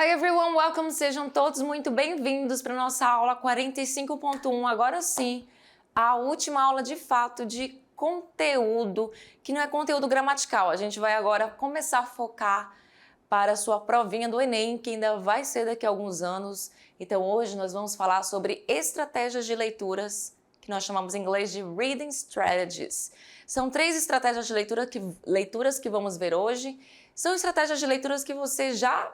Hi everyone, welcome! Sejam todos muito bem-vindos para nossa aula 45.1. Agora sim, a última aula de fato de conteúdo, que não é conteúdo gramatical. A gente vai agora começar a focar para a sua provinha do Enem, que ainda vai ser daqui a alguns anos. Então hoje nós vamos falar sobre estratégias de leituras, que nós chamamos em inglês de Reading Strategies. São 3 estratégias de leituras que vamos ver hoje. São estratégias de leituras que você já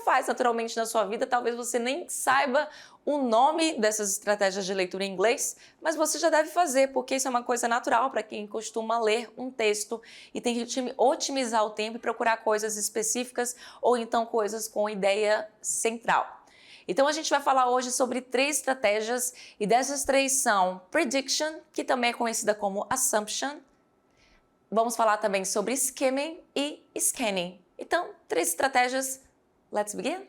faz naturalmente na sua vida, talvez você nem saiba o nome dessas estratégias de leitura em inglês, mas você já deve fazer, porque isso é uma coisa natural para quem costuma ler um texto e tem que otimizar o tempo e procurar coisas específicas ou então coisas com ideia central. Então a gente vai falar hoje sobre 3 estratégias e dessas 3 são Prediction, que também é conhecida como Assumption. Vamos falar também sobre Skimming e Scanning. Então, 3 estratégias. Let's begin?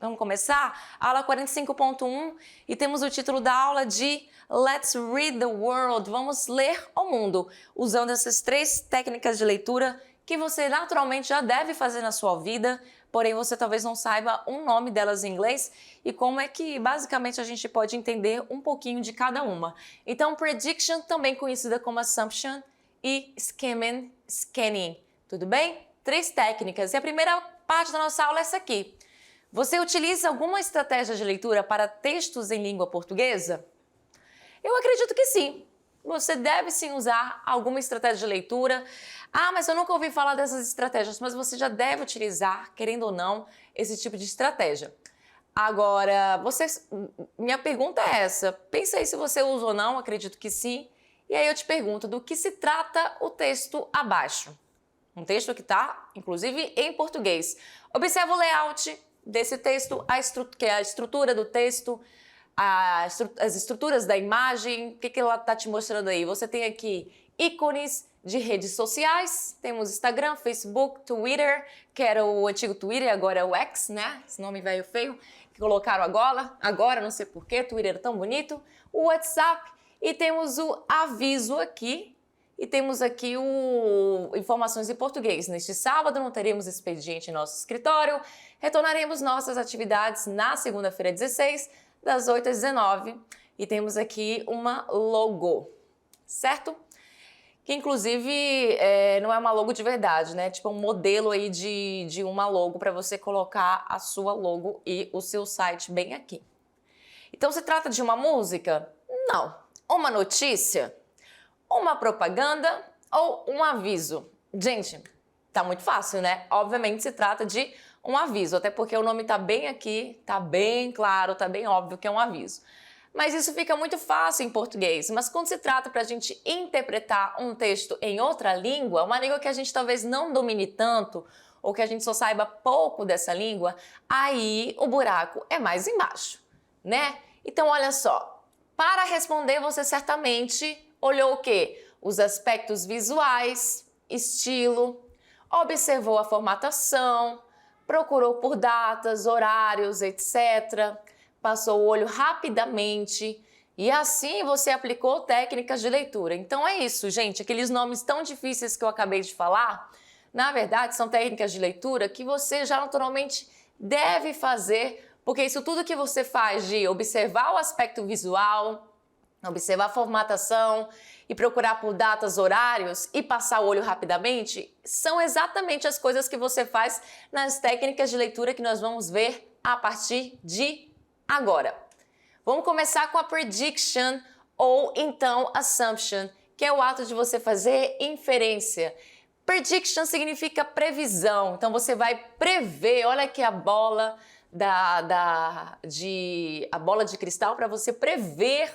Vamos começar? Aula 45.1 e temos o título da aula de Let's Read the World. Vamos ler o mundo, usando essas 3 técnicas de leitura que você naturalmente já deve fazer na sua vida, porém você talvez não saiba o nome delas em inglês e como é que basicamente a gente pode entender um pouquinho de cada uma. Então, Prediction, também conhecida como Assumption, e Skimming, Scanning. Tudo bem? 3 técnicas. E a primeira parte da nossa aula é essa aqui. Você utiliza alguma estratégia de leitura para textos em língua portuguesa? Eu acredito que sim. Você deve sim usar alguma estratégia de leitura. Ah, mas eu nunca ouvi falar dessas estratégias, mas você já deve utilizar, querendo ou não, esse tipo de estratégia. Agora, minha pergunta é essa. Pensa aí se você usa ou não, acredito que sim. E aí eu te pergunto, do que se trata o texto abaixo? Um texto que está, inclusive, em português. Observa o layout desse texto, que é a estrutura do texto, as estruturas da imagem, o que ela está te mostrando aí? Você tem aqui ícones de redes sociais, temos Instagram, Facebook, Twitter, que era o antigo Twitter, agora é o X, né? Esse nome velho feio, que colocaram agora, não sei porquê, Twitter é tão bonito. O WhatsApp, e temos o aviso aqui, e temos aqui informações em português. Neste sábado não teremos expediente em nosso escritório. Retornaremos nossas atividades na segunda-feira 16, das 8 às 19. E temos aqui uma logo, certo? Que inclusive não é uma logo de verdade, né? Tipo um modelo aí de uma logo para você colocar a sua logo e o seu site bem aqui. Então se trata de uma música? Não. Uma notícia? Uma propaganda ou um aviso? Gente, tá muito fácil, né? Obviamente se trata de um aviso, até porque o nome tá bem aqui, tá bem claro, tá bem óbvio que é um aviso. Mas isso fica muito fácil em português, mas quando se trata para a gente interpretar um texto em outra língua, uma língua que a gente talvez não domine tanto, ou que a gente só saiba pouco dessa língua, aí o buraco é mais embaixo, né? Então olha só, para responder você certamente olhou o quê? Os aspectos visuais, estilo, observou a formatação, procurou por datas, horários, etc. Passou o olho rapidamente e assim você aplicou técnicas de leitura. Então é isso, gente. Aqueles nomes tão difíceis que eu acabei de falar, na verdade são técnicas de leitura que você já naturalmente deve fazer, porque isso tudo que você faz de observar o aspecto visual, observar a formatação e procurar por datas, horários e passar o olho rapidamente, são exatamente as coisas que você faz nas técnicas de leitura que nós vamos ver a partir de agora. Vamos começar com a Prediction ou então Assumption, que é o ato de você fazer inferência. Prediction significa previsão, então você vai prever, olha aqui a bola a bola de cristal para você prever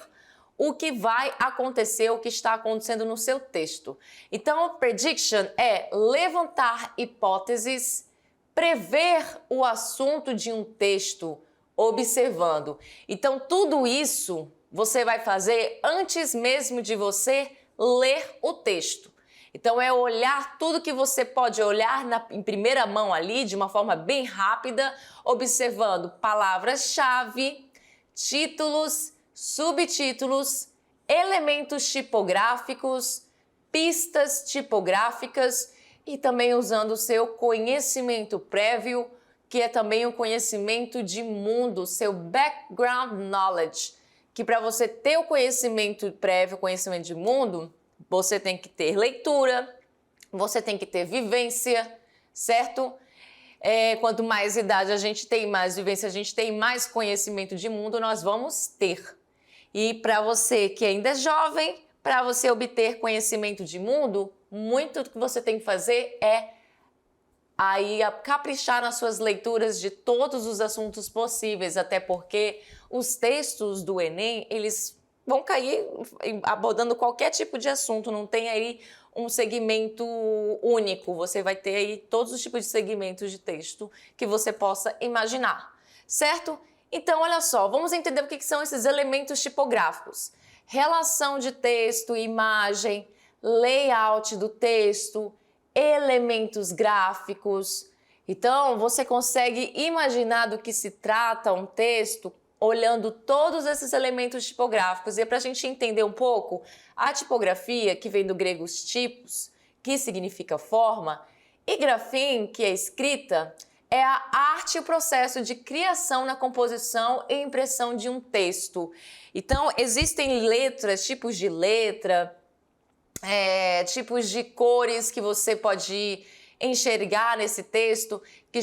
o que vai acontecer, o que está acontecendo no seu texto. Então, prediction é levantar hipóteses, prever o assunto de um texto, observando. Então, tudo isso você vai fazer antes mesmo de você ler o texto. Então, é olhar tudo que você pode olhar em primeira mão ali, de uma forma bem rápida, observando palavras-chave, títulos, subtítulos, elementos tipográficos, pistas tipográficas e também usando o seu conhecimento prévio que é também o conhecimento de mundo, seu background knowledge, que para você ter o conhecimento prévio, conhecimento de mundo, você tem que ter leitura, você tem que ter vivência, certo? Quanto mais idade a gente tem, mais vivência a gente tem, mais conhecimento de mundo nós vamos ter. E para você que ainda é jovem, para você obter conhecimento de mundo, muito do que você tem que fazer é aí caprichar nas suas leituras de todos os assuntos possíveis, até porque os textos do Enem, eles vão cair abordando qualquer tipo de assunto, não tem aí um segmento único, você vai ter aí todos os tipos de segmentos de texto que você possa imaginar, certo? Então, olha só, vamos entender o que são esses elementos tipográficos. Relação de texto, imagem, layout do texto, elementos gráficos. Então, você consegue imaginar do que se trata um texto olhando todos esses elementos tipográficos. E para a gente entender um pouco, a tipografia, que vem do grego tipos, que significa forma, e grafem, que é escrita, é a arte e o processo de criação na composição e impressão de um texto. Então, existem letras, tipos de letra, tipos de cores que você pode enxergar nesse texto, que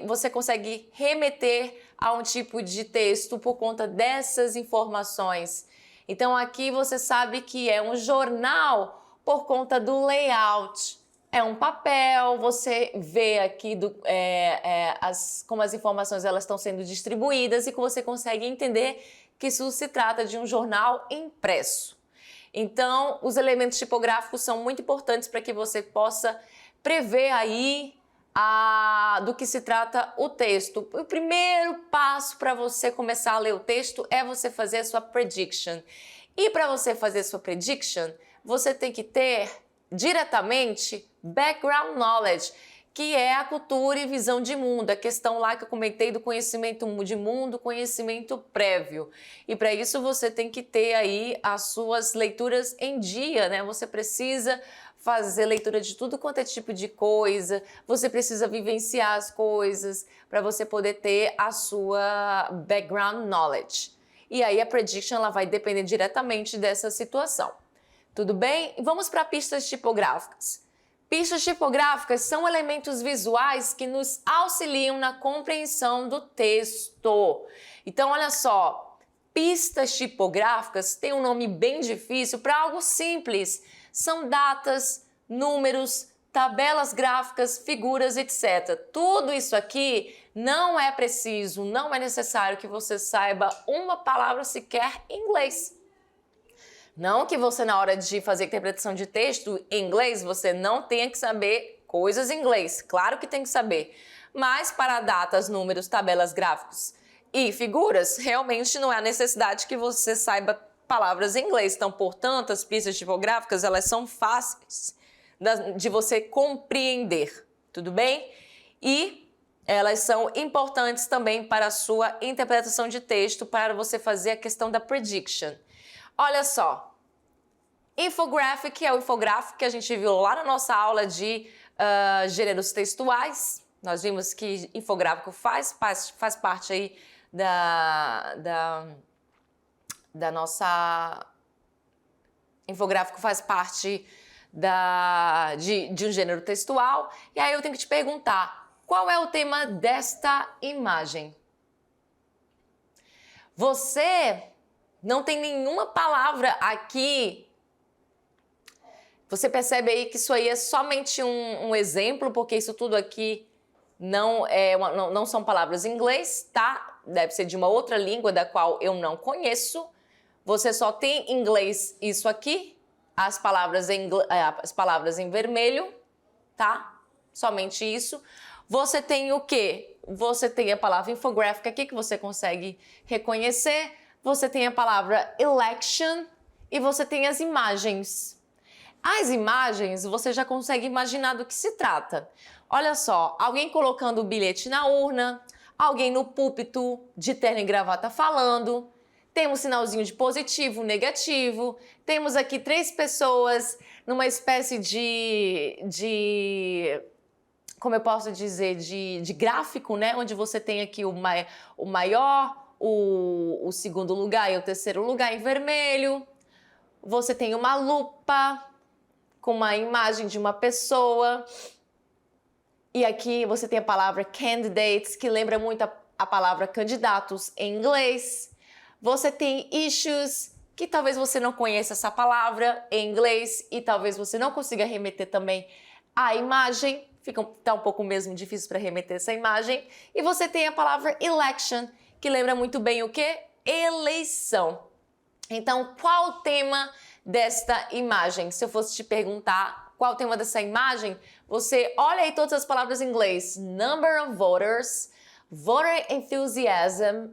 você consegue remeter a um tipo de texto por conta dessas informações. Então aqui você sabe que é um jornal por conta do layout. É um papel, você vê aqui como as informações elas estão sendo distribuídas e que você consegue entender que isso se trata de um jornal impresso. Então, os elementos tipográficos são muito importantes para que você possa prever aí do que se trata o texto. O primeiro passo para você começar a ler o texto é você fazer a sua prediction. E para você fazer a sua prediction, você tem que ter diretamente background knowledge, que é a cultura e visão de mundo, a questão lá que eu comentei do conhecimento de mundo, conhecimento prévio. E para isso você tem que ter aí as suas leituras em dia, né? Você precisa fazer leitura de tudo quanto é tipo de coisa, você precisa vivenciar as coisas para você poder ter a sua background knowledge. E aí a prediction ela vai depender diretamente dessa situação. Tudo bem? Vamos para pistas tipográficas. Pistas tipográficas são elementos visuais que nos auxiliam na compreensão do texto. Então, olha só, pistas tipográficas tem um nome bem difícil para algo simples. São datas, números, tabelas gráficas, figuras, etc. Tudo isso aqui não é preciso, não é necessário que você saiba uma palavra sequer em inglês. Não que você, na hora de fazer interpretação de texto em inglês, você não tenha que saber coisas em inglês. Claro que tem que saber. Mas para datas, números, tabelas, gráficos e figuras, realmente não é a necessidade que você saiba palavras em inglês. Então, portanto, as pistas tipográficas, elas são fáceis de você compreender. Tudo bem? E elas são importantes também para a sua interpretação de texto, para você fazer a questão da prediction. Olha só, infographic é o infográfico que a gente viu lá na nossa aula de gêneros textuais. Nós vimos que infográfico faz parte aí da nossa... Infográfico faz parte de um gênero textual. E aí eu tenho que te perguntar, qual é o tema desta imagem? Você... não tem nenhuma palavra aqui. Você percebe aí que isso aí é somente um exemplo, porque isso tudo aqui não são palavras em inglês, tá? Deve ser de uma outra língua da qual eu não conheço. Você só tem em inglês isso aqui, as palavras em vermelho, tá? Somente isso. Você tem o quê? Você tem a palavra infográfica aqui que você consegue reconhecer. Você tem a palavra election e você tem as imagens. As imagens, você já consegue imaginar do que se trata. Olha só, alguém colocando o bilhete na urna, alguém no púlpito de terno e gravata falando, tem um sinalzinho de positivo, negativo, temos aqui 3 pessoas numa espécie de como eu posso dizer, de gráfico, né? Onde você tem aqui o maior, o segundo lugar e o terceiro lugar em vermelho. Você tem uma lupa com uma imagem de uma pessoa. E aqui você tem a palavra candidates, que lembra muito a palavra candidatos em inglês. Você tem issues, que talvez você não conheça essa palavra em inglês e talvez você não consiga remeter também à imagem. Tá um pouco mesmo difícil para remeter essa imagem. E você tem a palavra election, que lembra muito bem o quê? Eleição. Então, qual o tema desta imagem? Se eu fosse te perguntar qual o tema dessa imagem, você olha aí todas as palavras em inglês. Number of voters, voter enthusiasm,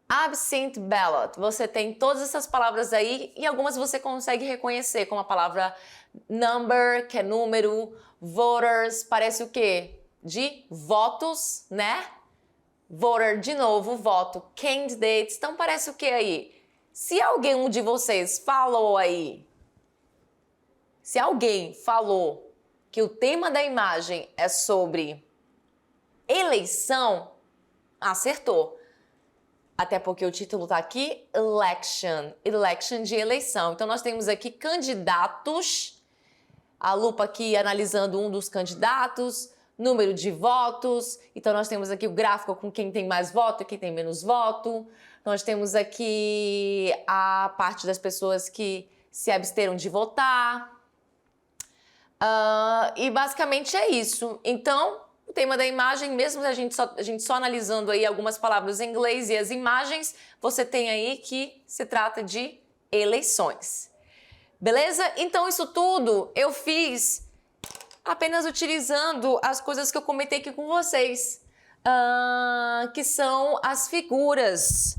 absent ballot. Você tem todas essas palavras aí e algumas você consegue reconhecer, como a palavra number, que é número, voters, parece o quê? De votos, né? Voter, de novo, voto. Candidates, então parece o quê aí? Se alguém de vocês falou aí, se alguém falou que o tema da imagem é sobre eleição, acertou. Até porque o título tá aqui, election, election de eleição. Então nós temos aqui candidatos, a lupa aqui analisando um dos candidatos, número de votos. Então nós temos aqui o gráfico com quem tem mais voto e quem tem menos voto. Nós temos aqui a parte das pessoas que se absteram de votar. E basicamente é isso. Então, o tema da imagem, mesmo a gente só analisando aí algumas palavras em inglês e as imagens, você tem aí que se trata de eleições. Beleza? Então, isso tudo eu fiz apenas utilizando as coisas que eu comentei aqui com vocês, que são as figuras,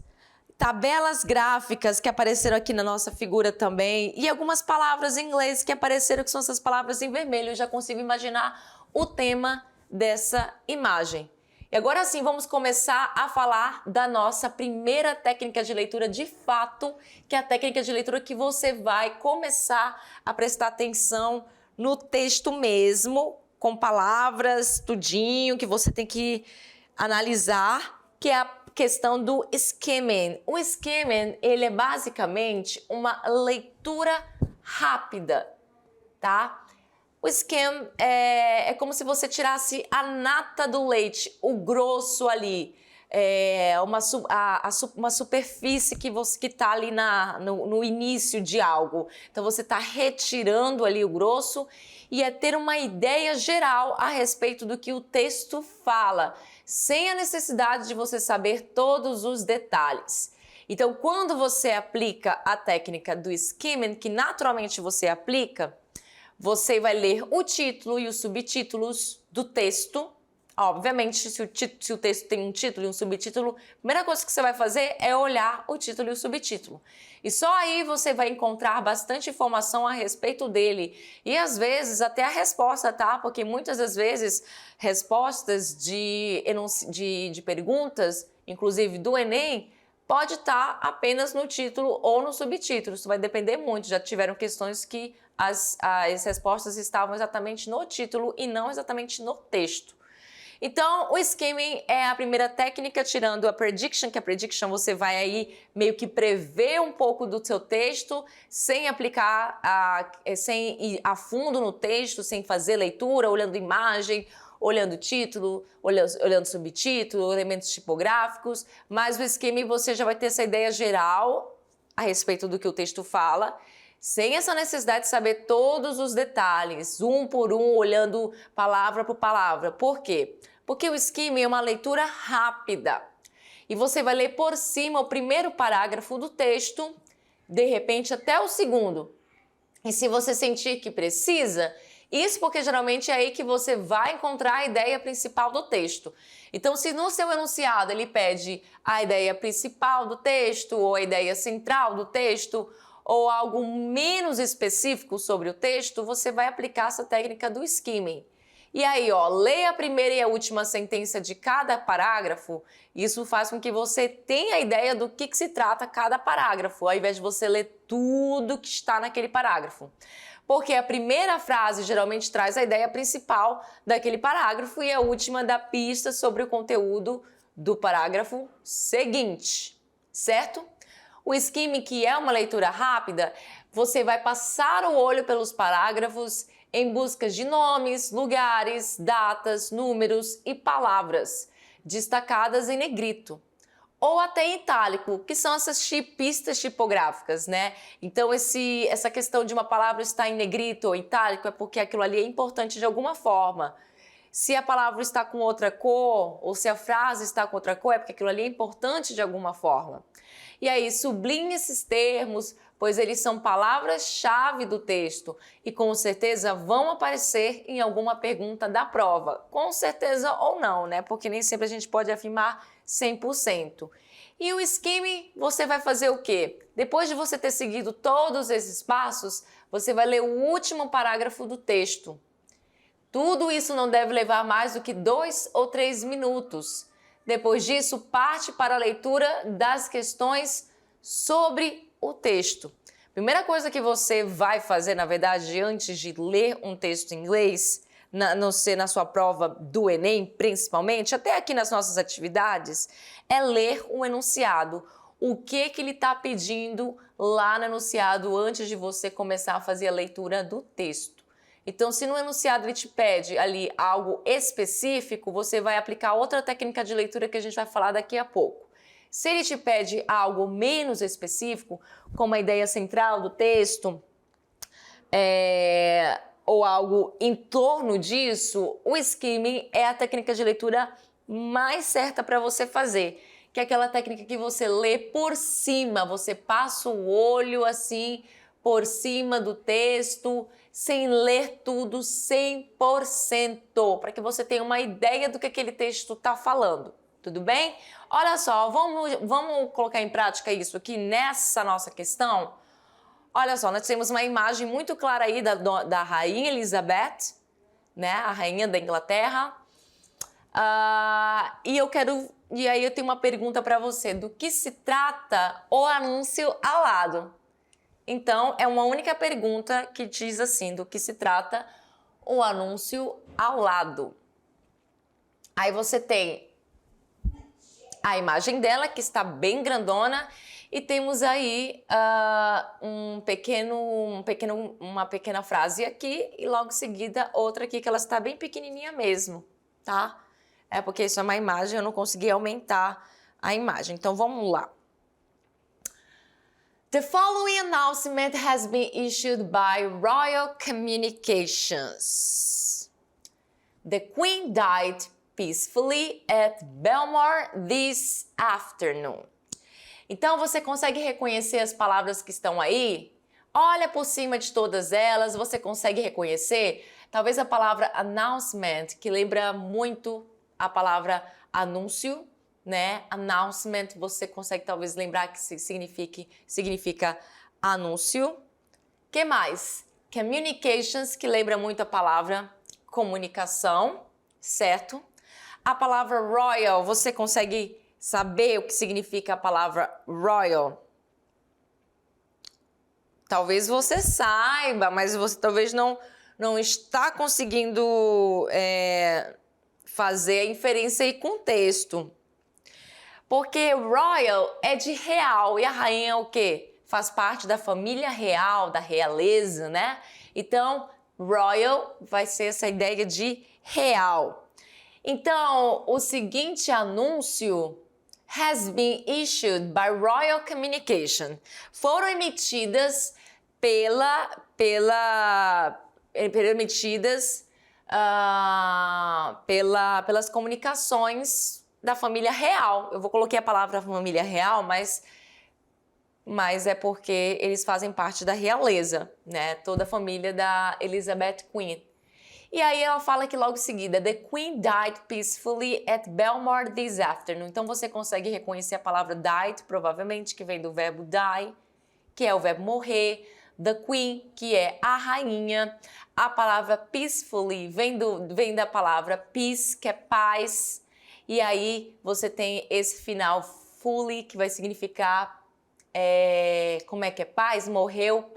tabelas gráficas que apareceram aqui na nossa figura também e algumas palavras em inglês que apareceram, que são essas palavras em vermelho. Eu já consigo imaginar o tema dessa imagem. E agora sim, vamos começar a falar da nossa primeira técnica de leitura de fato, que é a técnica de leitura que você vai começar a prestar atenção no texto mesmo, com palavras, tudinho, que você tem que analisar, que é a questão do skimming. O skimming, ele é basicamente uma leitura rápida, tá? O skim é como se você tirasse a nata do leite, o grosso ali, uma superfície que está ali no início de algo. Então você está retirando ali o grosso e é ter uma ideia geral a respeito do que o texto fala, sem a necessidade de você saber todos os detalhes. Então, quando você aplica a técnica do skimming, que naturalmente você aplica, você vai ler o título e os subtítulos do texto. Obviamente, se o texto tem um título e um subtítulo, a primeira coisa que você vai fazer é olhar o título e o subtítulo. E só aí você vai encontrar bastante informação a respeito dele. E às vezes até a resposta, tá? Porque muitas das vezes respostas de perguntas, inclusive do Enem, pode estar apenas no título ou no subtítulo. Isso vai depender muito. Já tiveram questões que as respostas estavam exatamente no título e não exatamente no texto. Então, o skimming é a primeira técnica, tirando a prediction, que a prediction você vai aí meio que prever um pouco do seu texto, sem aplicar, sem ir a fundo no texto, sem fazer leitura, olhando imagem, olhando título, olhando subtítulo, elementos tipográficos, mas o skimming você já vai ter essa ideia geral a respeito do que o texto fala, sem essa necessidade de saber todos os detalhes, um por um, olhando palavra por palavra. Por quê? Porque o skimming é uma leitura rápida. E você vai ler por cima o primeiro parágrafo do texto, de repente até o segundo. E se você sentir que precisa, isso porque geralmente é aí que você vai encontrar a ideia principal do texto. Então, se no seu enunciado ele pede a ideia principal do texto, ou a ideia central do texto, ou algo menos específico sobre o texto, você vai aplicar essa técnica do skimming. E aí, ó, leia a primeira e a última sentença de cada parágrafo. Isso faz com que você tenha a ideia do que se trata cada parágrafo, ao invés de você ler tudo que está naquele parágrafo. Porque a primeira frase geralmente traz a ideia principal daquele parágrafo e a última dá pistas sobre o conteúdo do parágrafo seguinte, certo? O skimming, que é uma leitura rápida, você vai passar o olho pelos parágrafos em busca de nomes, lugares, datas, números e palavras destacadas em negrito ou até em itálico, que são essas pistas tipográficas, né? Então essa questão de uma palavra estar em negrito ou itálico é porque aquilo ali é importante de alguma forma. Se a palavra está com outra cor ou se a frase está com outra cor, é porque aquilo ali é importante de alguma forma. E aí, sublinhe esses termos, pois eles são palavras-chave do texto e com certeza vão aparecer em alguma pergunta da prova. Com certeza ou não, né? Porque nem sempre a gente pode afirmar 100%. E o skimming, você vai fazer o quê? Depois de você ter seguido todos esses passos, você vai ler o último parágrafo do texto. Tudo isso não deve levar mais do que 2 ou 3 minutos. Depois disso, parte para a leitura das questões sobre o texto. Primeira coisa que você vai fazer, na verdade, antes de ler um texto em inglês, na sua prova do Enem, principalmente, até aqui nas nossas atividades, é ler o enunciado. O que ele está pedindo lá no enunciado antes de você começar a fazer a leitura do texto. Então, se no enunciado ele te pede ali algo específico, você vai aplicar outra técnica de leitura que a gente vai falar daqui a pouco. Se ele te pede algo menos específico, como a ideia central do texto, ou algo em torno disso, o skimming é a técnica de leitura mais certa para você fazer, que é aquela técnica que você lê por cima, você passa o olho assim por cima do texto, sem ler tudo 100%, para que você tenha uma ideia do que aquele texto está falando. Tudo bem? Olha só, vamos colocar em prática isso aqui nessa nossa questão? Olha só, nós temos uma imagem muito clara aí da Rainha Elizabeth, né? A Rainha da Inglaterra. E aí eu tenho uma pergunta para você. Do que se trata o anúncio ao lado? Então, é uma única pergunta que diz assim, do que se trata o anúncio ao lado. Aí você tem a imagem dela, que está bem grandona, e temos aí uma pequena frase aqui, e logo em seguida outra aqui, que ela está bem pequenininha mesmo, tá? É porque isso é uma imagem, eu não consegui aumentar a imagem. Então, vamos lá. The following announcement has been issued by Royal Communications. The Queen died peacefully at Belmore this afternoon. Então, você consegue reconhecer as palavras que estão aí? Olha por cima de todas elas, você consegue reconhecer? Talvez a palavra announcement, que lembra muito a palavra anúncio, né? Announcement, você consegue talvez lembrar que significa anúncio. Que mais? Communications, que lembra muito a palavra comunicação, certo? A palavra royal, você consegue saber o que significa a palavra royal? Talvez você saiba, mas você talvez não está conseguindo fazer a inferência aí com o texto. Porque royal é de real e a rainha é o quê? Faz parte da família real, da realeza, né? Então, royal vai ser essa ideia de real. Então, o seguinte anúncio has been issued by Royal Communication. Foram emitidas pelas comunicações da família real. Eu vou colocar a palavra família real, mas é porque eles fazem parte da realeza, né? Toda a família da Elizabeth Queen. E aí ela fala que logo em seguida, the Queen died peacefully at Belmore this afternoon. Então você consegue reconhecer a palavra died, provavelmente, que vem do verbo die, que é o verbo morrer. the queen, que é a rainha. A palavra peacefully vem da palavra peace, que é paz. E aí você tem esse final fully, que vai significar, como é que é paz? Morreu,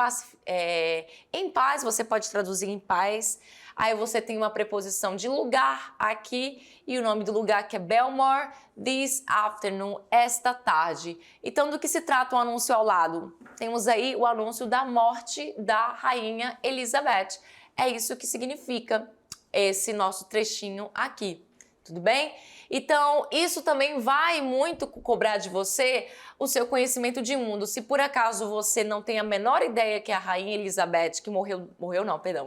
em paz, você pode traduzir em paz. Aí você tem uma preposição de lugar aqui e o nome do lugar que é Belmore, this afternoon, esta tarde. Então, do que se trata o anúncio ao lado? Temos aí o anúncio da morte da rainha Elizabeth. É isso que significa esse nosso trechinho aqui, tudo bem? Então, isso também vai muito cobrar de você o seu conhecimento de mundo. Se por acaso você não tem a menor ideia que a rainha Elizabeth,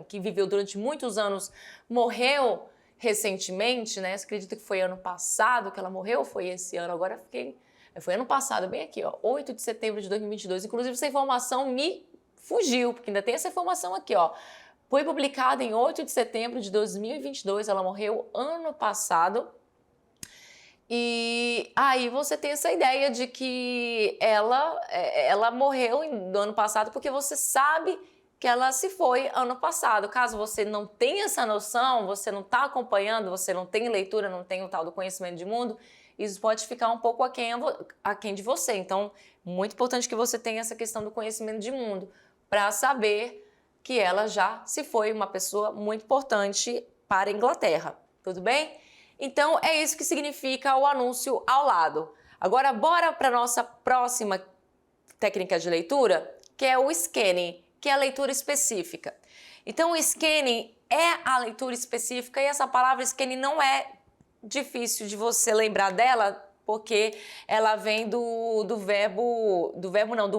que viveu durante muitos anos, morreu recentemente, né? Você acredita que foi ano passado que ela morreu? Foi esse ano, agora foi ano passado, bem aqui, ó, 8 de setembro de 2022. Inclusive, essa informação me fugiu, porque ainda tem essa informação aqui, ó. Foi publicada em 8 de setembro de 2022, ela morreu ano passado. E aí você tem essa ideia de que ela morreu no ano passado porque você sabe que ela se foi ano passado. Caso você não tenha essa noção, você não está acompanhando, você não tem leitura, não tem o tal do conhecimento de mundo, isso pode ficar um pouco aquém de você. Então, muito importante que você tenha essa questão do conhecimento de mundo para saber que ela já se foi, uma pessoa muito importante para a Inglaterra. Tudo bem? Então, é isso que significa o anúncio ao lado. Agora, bora para a nossa próxima técnica de leitura, que é o scanning, que é a leitura específica. Então, o scanning é a leitura específica e essa palavra scanning não é difícil de você lembrar dela, porque ela vem do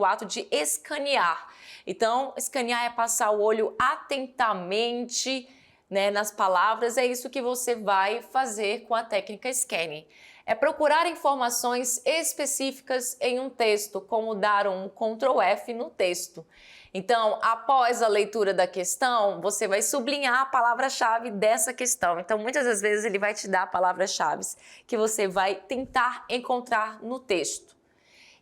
ato de escanear. Então, escanear é passar o olho atentamente, né, nas palavras. É isso que você vai fazer com a técnica scanning. É procurar informações específicas em um texto, como dar um Ctrl F no texto. Então, após a leitura da questão, você vai sublinhar a palavra-chave dessa questão. Então, muitas das vezes ele vai te dar palavras-chave que você vai tentar encontrar no texto.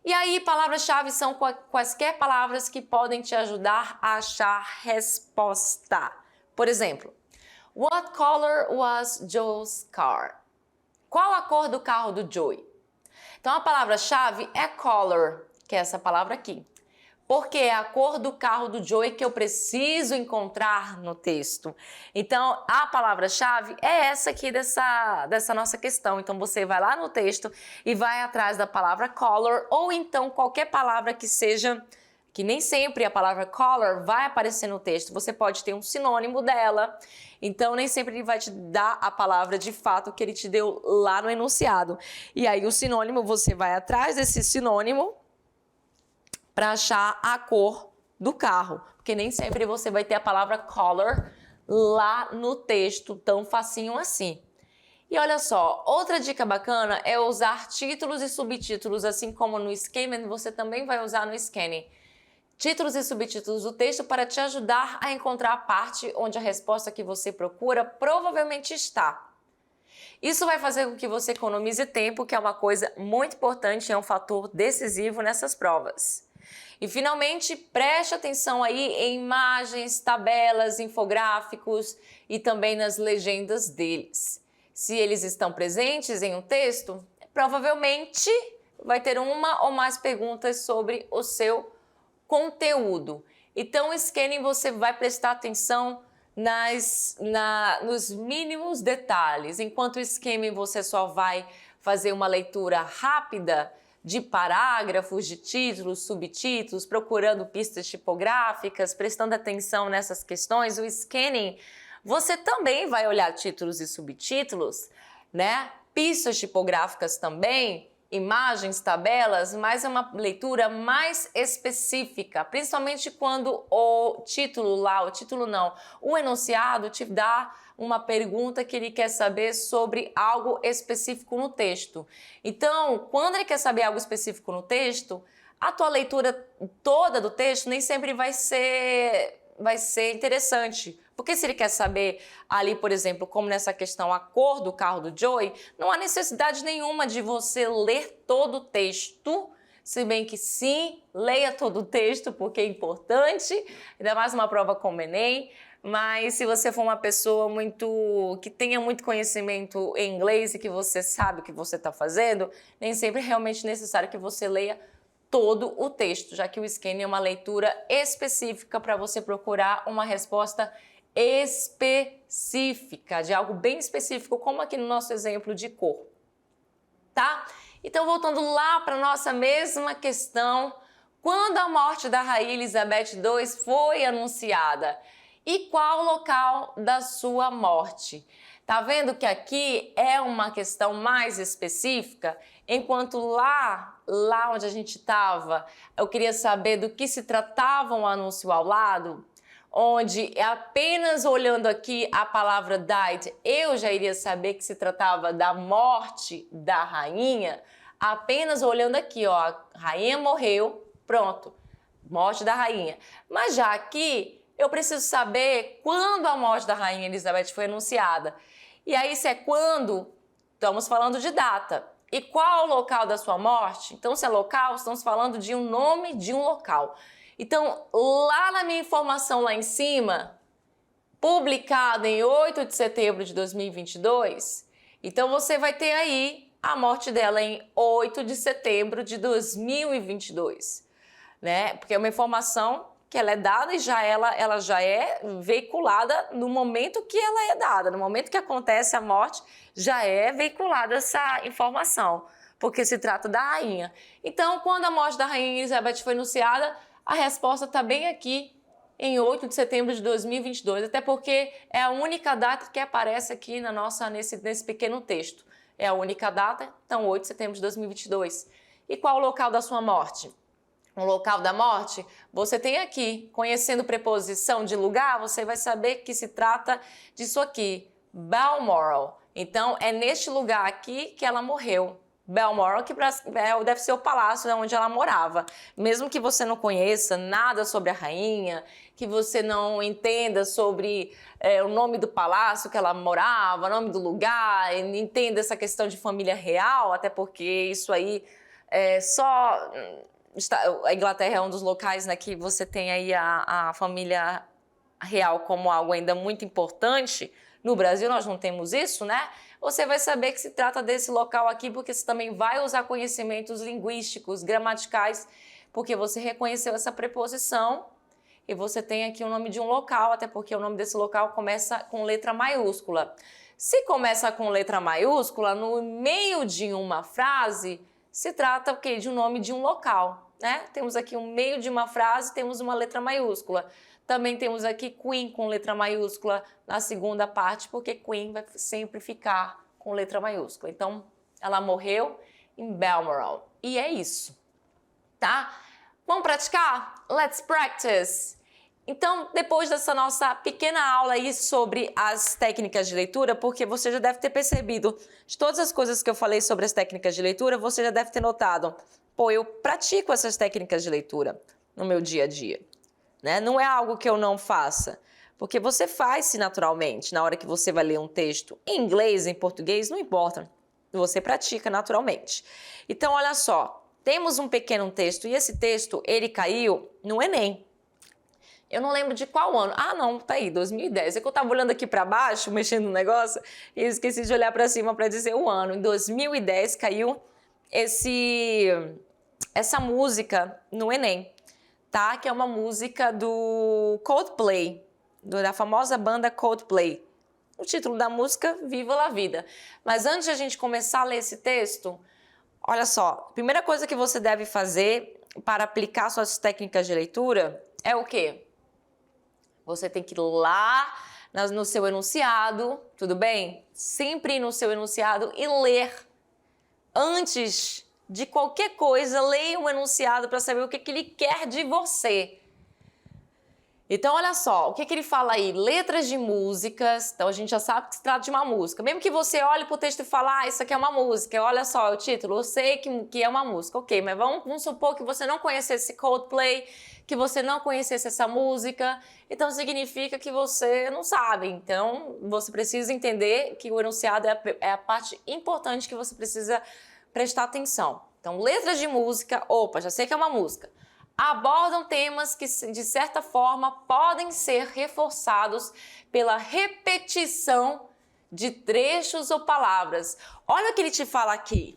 E aí, palavras-chave são quaisquer palavras que podem te ajudar a achar resposta. Por exemplo, what color was Joe's car? Qual a cor do carro do Joey? Então, a palavra-chave é color, que é essa palavra aqui. Porque é a cor do carro do Joey que eu preciso encontrar no texto. Então, a palavra-chave é essa aqui dessa nossa questão. Então, você vai lá no texto e vai atrás da palavra color, ou então qualquer palavra que seja, que nem sempre a palavra color vai aparecer no texto. Você pode ter um sinônimo dela. Então, nem sempre ele vai te dar a palavra de fato que ele te deu lá no enunciado. E aí, o sinônimo, você vai atrás desse sinônimo para achar a cor do carro, porque nem sempre você vai ter a palavra color lá no texto tão facinho assim. E olha só, outra dica bacana é usar títulos e subtítulos, assim como no scanning, você também vai usar no scanning. Títulos e subtítulos do texto para te ajudar a encontrar a parte onde a resposta que você procura provavelmente está. Isso vai fazer com que você economize tempo, que é uma coisa muito importante e é um fator decisivo nessas provas. E finalmente, preste atenção aí em imagens, tabelas, infográficos e também nas legendas deles. Se eles estão presentes em um texto, provavelmente vai ter uma ou mais perguntas sobre o seu conteúdo. Então, o scanning você vai prestar atenção nos mínimos detalhes. Enquanto o scanning você só vai fazer uma leitura rápida de parágrafos, de títulos, subtítulos, procurando pistas tipográficas, prestando atenção nessas questões. O scanning, você também vai olhar títulos e subtítulos, né? Pistas tipográficas também, imagens, tabelas, mas é uma leitura mais específica, principalmente quando o enunciado te dá uma pergunta que ele quer saber sobre algo específico no texto. Então, quando ele quer saber algo específico no texto, a tua leitura toda do texto nem sempre vai ser interessante. Porque se ele quer saber ali, por exemplo, como nessa questão, a cor do carro do Joey, não há necessidade nenhuma de você ler todo o texto Se bem que sim, leia todo o texto porque é importante, ainda mais uma prova como o Enem. Mas se você for uma pessoa que tenha muito conhecimento em inglês e que você sabe o que você está fazendo, nem sempre é realmente necessário que você leia todo o texto, já que o scanning é uma leitura específica para você procurar uma resposta específica, de algo bem específico, como aqui no nosso exemplo de cor, tá? Então, voltando lá para nossa mesma questão, quando a morte da Rainha Elizabeth II foi anunciada? E qual o local da sua morte? Tá vendo que aqui é uma questão mais específica, enquanto lá onde a gente estava, eu queria saber do que se tratava um anúncio ao lado, onde apenas olhando aqui a palavra died, eu já iria saber que se tratava da morte da rainha, apenas olhando aqui, ó, a rainha morreu, pronto, morte da rainha. Mas já aqui, eu preciso saber quando a morte da rainha Elizabeth foi anunciada. E aí, se é quando, estamos falando de data. E qual o local da sua morte? Então, se é local, estamos falando de um nome de um local. Então, lá na minha informação lá em cima, publicada em 8 de setembro de 2022, então você vai ter aí a morte dela em 8 de setembro de 2022, né? Porque é uma informação que ela é dada e ela já é veiculada no momento que ela é dada, no momento que acontece a morte, já é veiculada essa informação, porque se trata da rainha. Então, quando a morte da rainha Elizabeth foi anunciada, a resposta está bem aqui em 8 de setembro de 2022, até porque é a única data que aparece aqui nesse pequeno texto. É a única data, então 8 de setembro de 2022. E qual o local da sua morte? O local da morte, você tem aqui, conhecendo preposição de lugar, você vai saber que se trata disso aqui, Balmoral. Então, é neste lugar aqui que ela morreu. Balmoral, que deve ser o palácio onde ela morava. Mesmo que você não conheça nada sobre a rainha, que você não entenda sobre o nome do palácio que ela morava, o nome do lugar, entenda essa questão de família real, até porque isso aí é só... A Inglaterra é um dos locais, né, que você tem aí a família real como algo ainda muito importante. No Brasil nós não temos isso, né? Você vai saber que se trata desse local aqui porque você também vai usar conhecimentos linguísticos, gramaticais, porque você reconheceu essa preposição e você tem aqui o nome de um local, até porque o nome desse local começa com letra maiúscula. Se começa com letra maiúscula, no meio de uma frase, se trata de um nome de um local, né? Temos aqui um meio de uma frase, temos uma letra maiúscula. Também temos aqui Queen com letra maiúscula na segunda parte, porque Queen vai sempre ficar com letra maiúscula. Então, ela morreu em Balmoral. E é isso, tá? Vamos praticar? Let's practice! Então, depois dessa nossa pequena aula aí sobre as técnicas de leitura, porque você já deve ter percebido, de todas as coisas que eu falei sobre as técnicas de leitura, você já deve ter notado, pô, eu pratico essas técnicas de leitura no meu dia a dia, né? Não é algo que eu não faça, porque você faz-se naturalmente na hora que você vai ler um texto em inglês, em português, não importa, você pratica naturalmente. Então, olha só, temos um pequeno texto e esse texto, ele caiu no Enem. Eu não lembro de qual ano. Ah, não, tá aí, 2010. É que eu tava olhando aqui para baixo, mexendo no negócio, e esqueci de olhar para cima para dizer o ano. Em 2010 caiu essa música no Enem, tá? Que é uma música do Coldplay, da famosa banda Coldplay. O título da música, Viva la Vida. Mas antes de a gente começar a ler esse texto, olha só, a primeira coisa que você deve fazer para aplicar suas técnicas de leitura é o quê? Você tem que ir lá no seu enunciado, tudo bem? Sempre ir no seu enunciado e ler. Antes de qualquer coisa, leia o enunciado para saber o que ele quer de você. Então, olha só, o que ele fala aí? Letras de músicas, então a gente já sabe que se trata de uma música. Mesmo que você olhe para o texto e fale, ah, isso aqui é uma música, olha só o título, eu sei que é uma música, ok, mas vamos supor que você não conhecesse Coldplay, que você não conhecesse essa música, então significa que você não sabe. Então, você precisa entender que o enunciado é a parte importante que você precisa prestar atenção, Então, letras de música, opa, já sei que é uma música, abordam temas que, de certa forma, podem ser reforçados pela repetição de trechos ou palavras. Olha o que ele te fala aqui.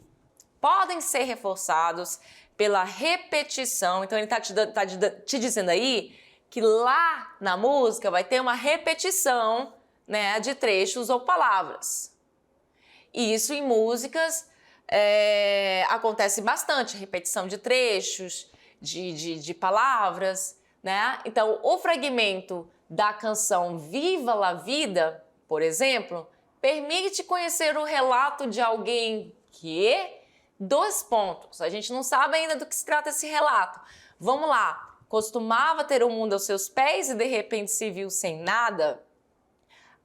Podem ser reforçados pela repetição. Então, ele está te dizendo aí que lá na música vai ter uma repetição, né, de trechos ou palavras. E isso em músicas acontece bastante, repetição de trechos, de palavras, né? Então, o fragmento da canção Viva la Vida, por exemplo, permite conhecer o relato de alguém que... Dois pontos. A gente não sabe ainda do que se trata esse relato. Vamos lá. Costumava ter o mundo aos seus pés e de repente se viu sem nada.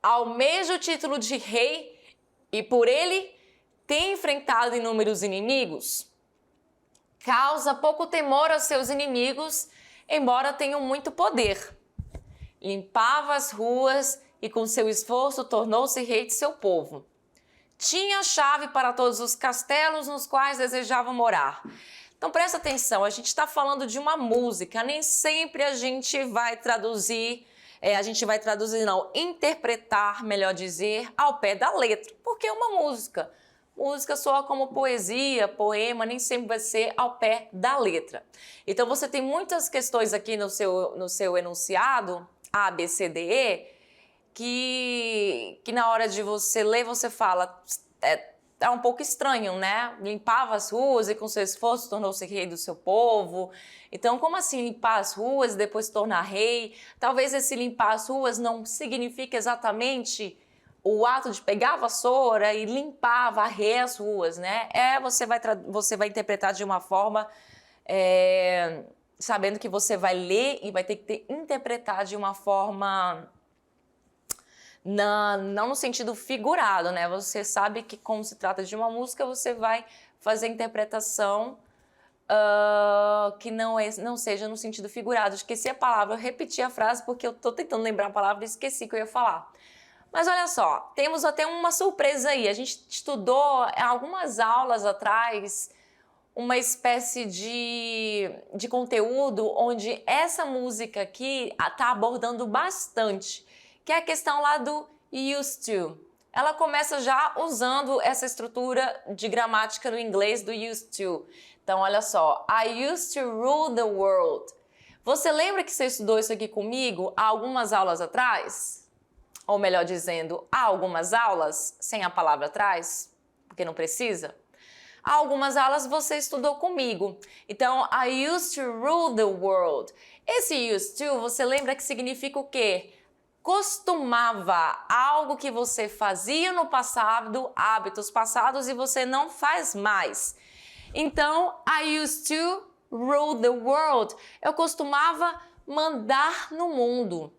Almeja o título de rei e por ele tem enfrentado inúmeros inimigos. Causa pouco temor aos seus inimigos, embora tenham muito poder. Limpava as ruas e com seu esforço tornou-se rei de seu povo. Tinha a chave para todos os castelos nos quais desejava morar. Então presta atenção, a gente está falando de uma música, nem sempre a gente vai traduzir, interpretar, melhor dizer, ao pé da letra, porque é uma música. Música soa como poesia, poema, nem sempre vai ser ao pé da letra. Então você tem muitas questões aqui no seu enunciado, A, B, C, D, E, que na hora de você ler, você fala, é um pouco estranho, né? Limpava as ruas e com seu esforço tornou-se rei do seu povo. Então, como assim limpar as ruas e depois se tornar rei? Talvez esse limpar as ruas não signifique exatamente o ato de pegar a vassoura e limpar, varrer as ruas, né? Você vai interpretar de uma forma... sabendo que você vai ler e vai ter que interpretar de uma forma... Não no sentido figurado, né? Você sabe que como se trata de uma música, você vai fazer interpretação que não seja no sentido figurado. Esqueci a palavra, eu repeti a frase porque eu tô tentando lembrar a palavra e esqueci que eu ia falar. Mas olha só, temos até uma surpresa aí. A gente estudou algumas aulas atrás uma espécie de conteúdo onde essa música aqui está abordando bastante, que é a questão lá do used to. Ela começa já usando essa estrutura de gramática no inglês do used to. Então, olha só. I used to rule the world. Você lembra que você estudou isso aqui comigo há algumas aulas atrás? Ou melhor dizendo, há algumas aulas sem a palavra atrás? Porque não precisa? Há algumas aulas você estudou comigo. Então, I used to rule the world. Esse used to, você lembra que significa o quê? Costumava, algo que você fazia no passado, hábitos passados e você não faz mais. Então, I used to rule the world. Eu costumava mandar no mundo.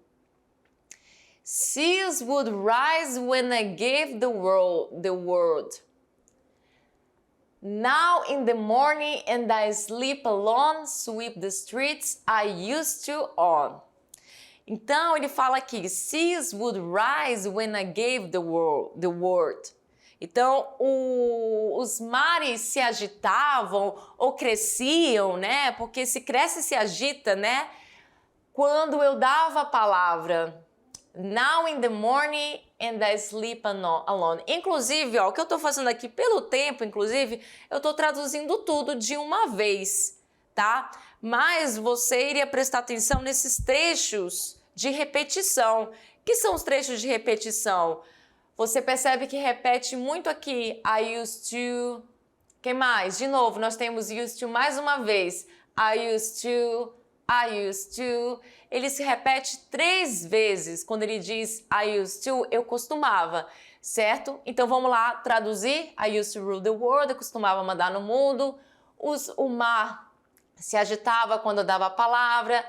Seas would rise when I gave the word. Now in the morning and I sleep alone, sweep the streets I used to on. Então, ele fala aqui, seas would rise when I gave the word. Então, os mares se agitavam ou cresciam, né? Porque se cresce e se agita, né? Quando eu dava a palavra. Now in the morning and I sleep alone. Inclusive, ó, o que eu tô fazendo aqui pelo tempo, inclusive, eu tô traduzindo tudo de uma vez, tá? Mas você iria prestar atenção nesses trechos de repetição. Que são os trechos de repetição? Você percebe que repete muito aqui. I used to... Quem mais? De novo, nós temos used to mais uma vez. I used to... I used to... Ele se repete 3 vezes. Quando ele diz I used to, eu costumava, certo? Então vamos lá traduzir. I used to rule the world, eu costumava mandar no mundo. O mar se agitava quando eu dava a palavra.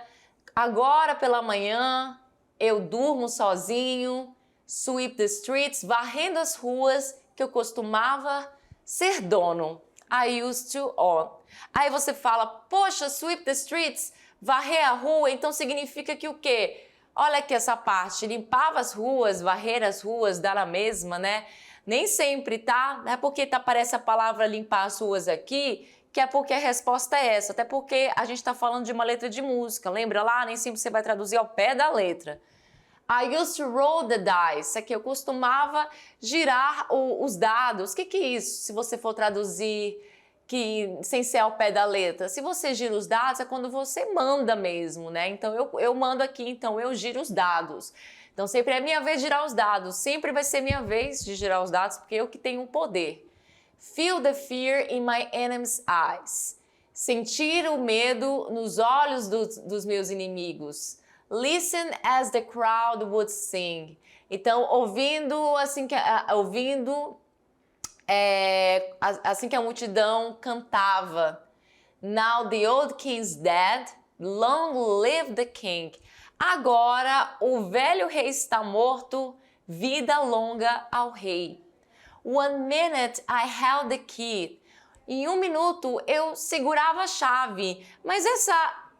Agora pela manhã eu durmo sozinho. Sweep the streets, varrendo as ruas que eu costumava ser dono. I used to own. Aí você fala, poxa, sweep the streets, varrer a rua, então significa que o quê? Olha aqui essa parte, limpava as ruas, varrer as ruas, dá na mesma, né? Nem sempre, tá? Não é porque aparece a palavra limpar as ruas aqui que é porque a resposta é essa, até porque a gente está falando de uma letra de música, lembra lá? Nem sempre você vai traduzir ao pé da letra. I used to roll the dice, aqui eu costumava girar os dados. O que é isso, se você for traduzir sem ser ao pé da letra? Se você gira os dados, é quando você manda mesmo, né? Então eu mando aqui, então eu giro os dados. Então sempre é minha vez de girar os dados, sempre vai ser minha vez de girar os dados, porque eu que tenho o poder. Feel the fear in my enemy's eyes. Sentir o medo nos olhos dos meus inimigos. Listen as the crowd would sing. Então, ouvindo assim que a multidão cantava. Now the old king's dead, long live the king. Agora o velho rei está morto, vida longa ao rei. 1 minute I held the key. Em 1 minuto eu segurava a chave. Mas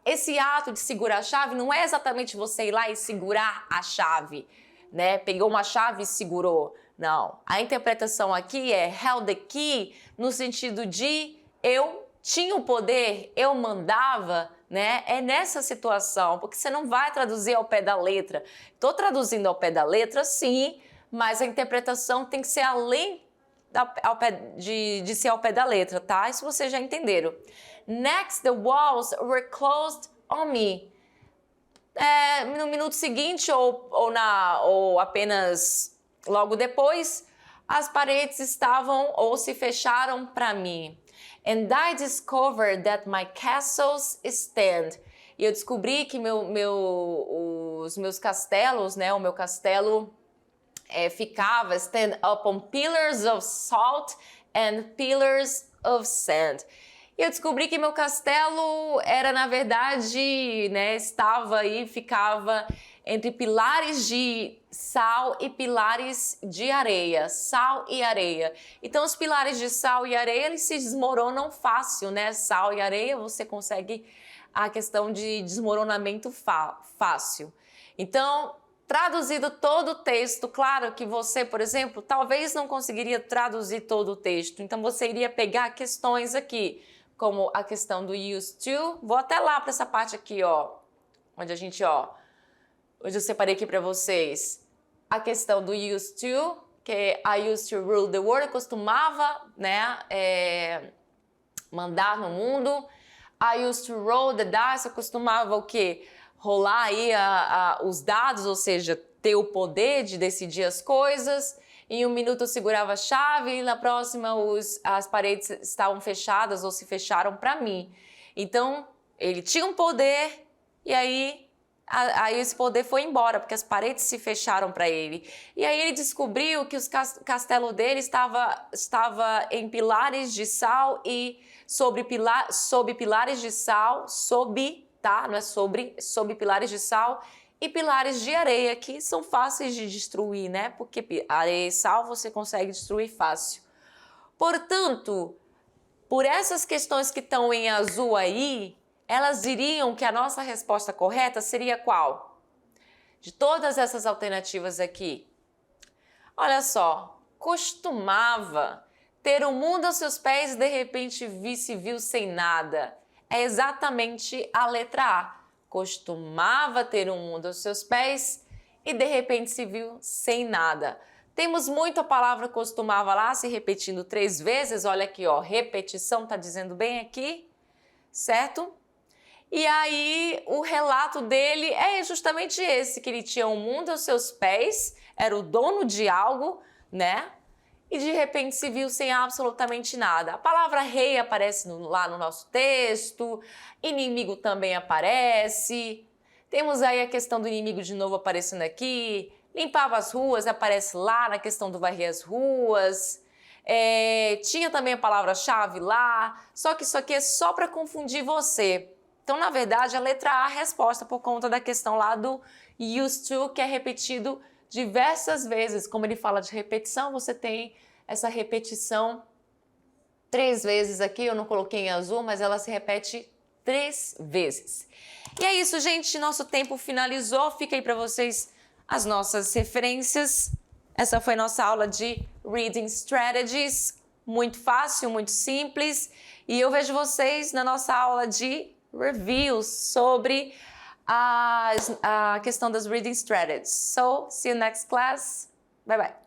esse ato de segurar a chave não é exatamente você ir lá e segurar a chave, né? Pegou uma chave e segurou. Não. A interpretação aqui é held the key no sentido de eu tinha o poder, eu mandava, né? É nessa situação, porque você não vai traduzir ao pé da letra. Estou traduzindo ao pé da letra, sim, mas a interpretação tem que ser além de ser ao pé da letra, tá? Isso vocês já entenderam. Next, the walls were closed on me. No minuto seguinte ou apenas logo depois, as paredes estavam ou se fecharam para mim. And I discovered that my castles stand. E eu descobri que os meus castelos, né, o meu castelo ficava stand upon pillars of salt and pillars of sand. E eu descobri que meu castelo era, na verdade, né, ficava entre pilares de sal e pilares de areia, sal e areia. Então, os pilares de sal e areia, eles se desmoronam fácil, né? Sal e areia, você consegue a questão de desmoronamento fácil. Então, traduzido todo o texto, claro que você, por exemplo, talvez não conseguiria traduzir todo o texto, então você iria pegar questões aqui, como a questão do used to. Vou até lá para essa parte aqui, ó, onde eu separei aqui para vocês a questão do used to, que I used to rule the world, eu costumava, né, mandar no mundo. I used to roll the dice, eu costumava o quê? Rolar aí os dados, ou seja, ter o poder de decidir as coisas. Em 1 minuto eu segurava a chave e na próxima as paredes estavam fechadas ou se fecharam para mim. Então, ele tinha um poder e aí esse poder foi embora, porque as paredes se fecharam para ele. E aí ele descobriu que o castelo dele estava em pilares de sal e sob pilares de sal, tá? Não é sob pilares de sal e pilares de areia, que são fáceis de destruir, né? Porque areia e sal você consegue destruir fácil. Portanto, por essas questões que estão em azul aí, elas diriam que a nossa resposta correta seria qual? De todas essas alternativas aqui. Olha só, costumava ter o mundo aos seus pés e de repente se viu sem nada. É exatamente a letra A. Costumava ter um mundo aos seus pés e de repente se viu sem nada. Temos muito a palavra costumava lá se repetindo 3 vezes. Olha aqui, ó, repetição tá dizendo bem aqui, certo? E aí o relato dele é justamente esse, que ele tinha um mundo aos seus pés, era o dono de algo, né? E de repente se viu sem absolutamente nada. A palavra rei aparece lá no nosso texto, inimigo também aparece. Temos aí a questão do inimigo de novo aparecendo aqui. Limpava as ruas, aparece lá na questão do varrer as ruas. Tinha também a palavra-chave lá, só que isso aqui é só para confundir você. Então, na verdade, a letra A é a resposta por conta da questão lá do used to, que é repetido diversas vezes. Como ele fala de repetição, você tem essa repetição 3 vezes aqui. Eu não coloquei em azul, mas ela se repete 3 vezes. E é isso, gente. Nosso tempo finalizou. Fica aí para vocês as nossas referências. Essa foi nossa aula de Reading Strategies. muito fácil, muito simples. E eu vejo vocês na nossa aula de reviews sobre a questão das reading strategies. So, see you next class. Bye bye.